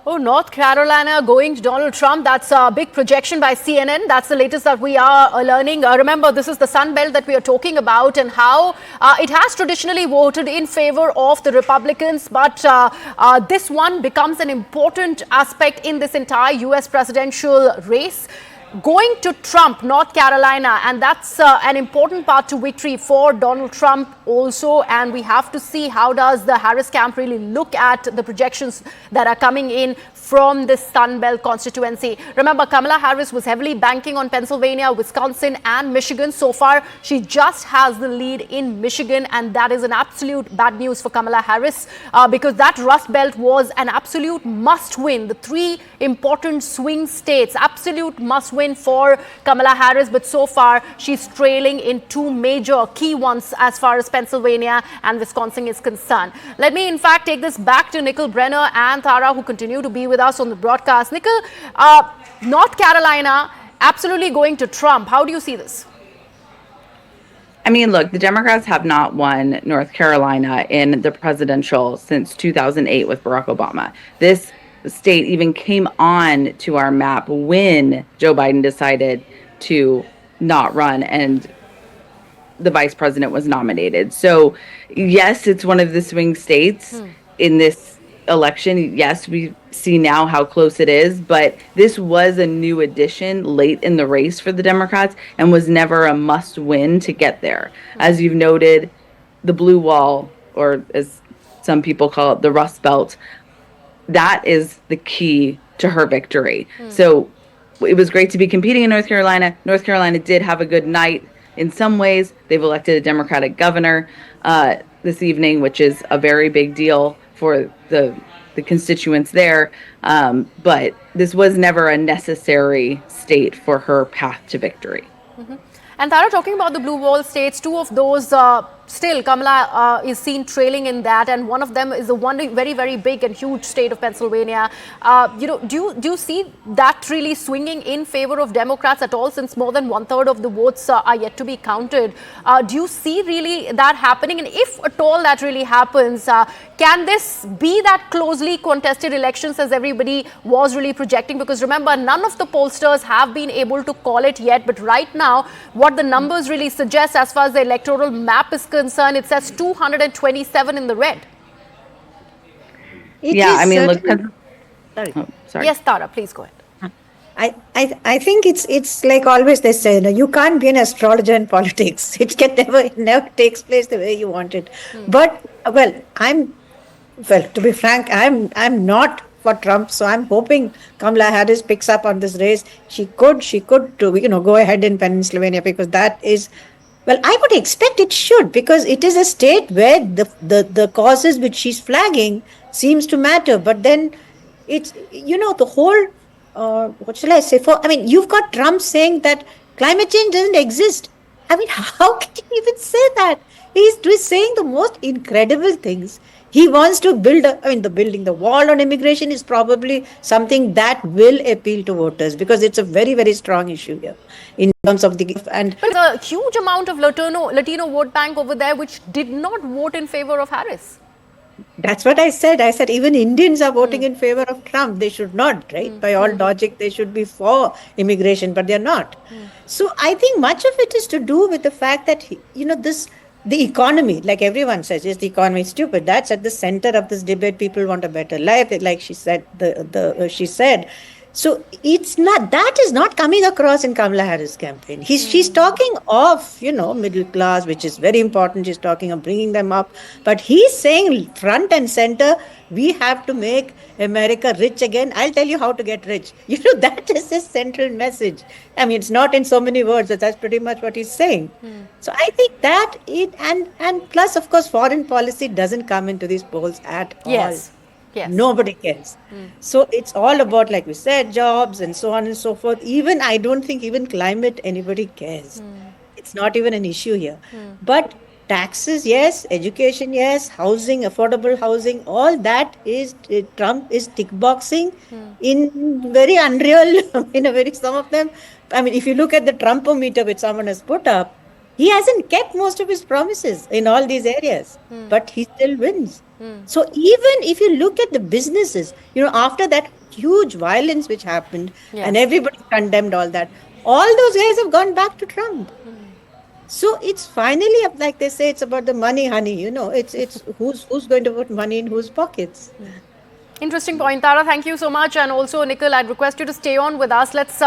Oh, North Carolina going to Donald Trump. That's a big projection by CNN. That's the latest that we are learning. Remember, this is the Sun Belt that we are talking about and how it has traditionally voted in favor of the Republicans. But this one becomes an important aspect in this entire U.S. presidential race. Going to Trump, North Carolina, and that's an important part to victory for Donald Trump also. And we have to see how does the Harris camp really look at the projections that are coming in from the Sun Belt constituency. Remember, Kamala Harris was heavily banking on Pennsylvania, Wisconsin, and Michigan. So far, she just has the lead in Michigan, and that is an absolute bad news for Kamala Harris because that Rust Belt was an absolute must-win. The three important swing states, absolute must-win for Kamala Harris, but so far she's trailing in two major key ones as far as Pennsylvania and Wisconsin is concerned. Let me, in fact, take this back to Nickel Brenner and Tara, who continue to be with us on the broadcast. Nickel, North Carolina absolutely going to Trump. How do you see this? I mean, look, the Democrats have not won North Carolina in the presidential since 2008 with Barack Obama. This state even came on to our map when Joe Biden decided to not run and the vice president was nominated. So, yes, it's one of the swing states in this election. Yes, we see now how close it is, but this was a new addition late in the race for the Democrats and was never a must win to get there. As you've noted, the blue wall, or as some people call it, the Rust Belt, that is the key to her victory. So it was great to be competing in North Carolina. North Carolina did have a good night in some ways. They've elected a Democratic governor this evening, which is a very big deal for the constituents there. But this was never a necessary state for her path to victory. And Tara, talking about the blue wall states, two of those still Kamala is seen trailing in that, and one of them is the one very, very big and huge state of Pennsylvania. Do you see that really swinging in favor of Democrats at all, since more than 1/3 of the votes are yet to be counted? Do you see really that happening? And if at all that really happens, can this be that closely contested elections as everybody was really projecting? Because remember, none of the pollsters have been able to call it yet. But right now, what the numbers really suggest as far as the electoral map is concerned, it says 227 in the red. I mean, look. Sorry. Oh, sorry. Yes, Tara, please go ahead. I think it's like always they say, you can't be an astrologer in politics. It never takes place the way you want it. But to be frank, I'm not for Trump, so I'm hoping Kamala Harris picks up on this race. She could go ahead in Pennsylvania, because that is, well, I would expect it should, because it is a state where the causes which she's flagging seems to matter. But then it's, the whole, what shall I say? You've got Trump saying that climate change doesn't exist. I mean, how can you even say that? He's saying the most incredible things. He wants to building the wall on immigration is probably something that will appeal to voters, because it's a very, very strong issue here in terms of But a huge amount of Latino vote bank over there which did not vote in favor of Harris. That's what I said. I said even Indians are voting in favor of Trump. They should not, right? By all logic, they should be for immigration, but they're not. So I think much of it is to do with the fact that, the economy, like everyone says, is the economy stupid? That's at the center of this debate. People want a better life, like she said. She said. So that is not coming across in Kamala Harris' campaign. She's talking of, middle class, which is very important. She's talking of bringing them up. But he's saying front and center, we have to make America rich again. I'll tell you how to get rich. That is his central message. I mean, it's not in so many words, but that's pretty much what he's saying. So I think that and plus, of course, foreign policy doesn't come into these polls at all. Yes. Nobody cares. So it's all about, like we said, jobs and so on and so forth. I don't think even climate, anybody cares. It's not even an issue here. But taxes, yes. Education, yes. Housing, affordable housing, all that is, Trump is tick boxing in very unreal, some of them. I mean, if you look at the Trumpometer which someone has put up, He hasn't kept most of his promises in all these areas, but he still wins. So even if you look at the businesses, after that huge violence which happened and Yes. everybody condemned all those guys have gone back to Trump. So it's finally like they say, it's about the money, honey. It's who's going to put money in whose pockets. Interesting point, Tara. Thank you so much. And also, Nikhil, I'd request you to stay on with us. Let's